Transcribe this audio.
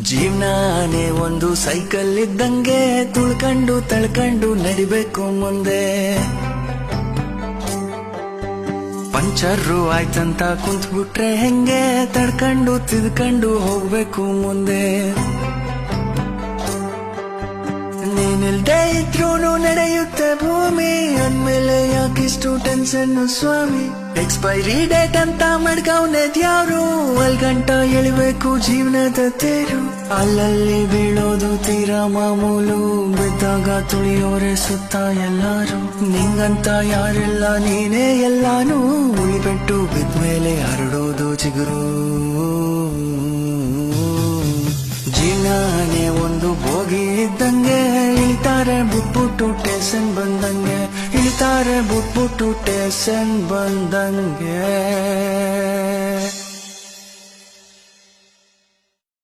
ಜೀವನಾನೇ ಒಂದು ಸೈಕಲ್ ಇದ್ದಂಗೆ ತುಳ್ಕೊಂಡು ತಳ್ಕೊಂಡು ನಡಿಬೇಕು ಮುಂದೆ. ಪಂಚರ್ರು ಆಯ್ತಂತ ಕುಂತ್ಬಿಟ್ರೆ ಹೆಂಗೆ ತಡ್ಕೊಂಡು ತಿದ್ಕೊಂಡು ಹೋಗ್ಬೇಕು ಮುಂದೆ. ನೀನಿಲ್ದೇ ಇದ್ರೂನು ನಡೆಯುತ್ತೆ ಭೂಮಿ, ಅಂದ್ಮೇಲೆ ಯಾಕಿಷ್ಟು ಟೆನ್ಷನ್ ಸ್ವಾಮಿ. ಎಕ್ಸ್ಪೈರಿ ಡೇಟ್ ಅಂತ ಮಡ್ಕವ್ನೆದ್ಯಾವ್ರು, ಅಲ್ಗಂಟ ಎಳಿಬೇಕು ಜೀವನದ ತೇರು. ಅಲ್ಲಲ್ಲಿ ಬೀಳೋದು ತೀರಾ ಮಾಮೂಲು, ಬಿದ್ದಾಗ ತುಳಿಯೋರೆ ಸುತ್ತ ಎಲ್ಲಾರು. ನಿಂಗಂತ ಯಾರೆಲ್ಲ ನೀನೇ ಎಲ್ಲಾನು, ಉಳಿಬೆಟ್ಟು ಬಿದ್ಮೇಲೆ ಹರಡೋದು ಚಿಗುರು. ಜೀವನಾನೇ ಒಂದು ಬೋಗಿ ಇದ್ದಂಗೆ, ಇಳಿತಾರೆ ಬುಟ್ಬುಟ್ಟು ಟೇಷನ್ ಬಂದಂಗೆ, ಇಳಿತಾರೆ ಬುಟ್ಬುಟ್ಟು ಟೇಷನ್ ಬಂದಂಗೆ.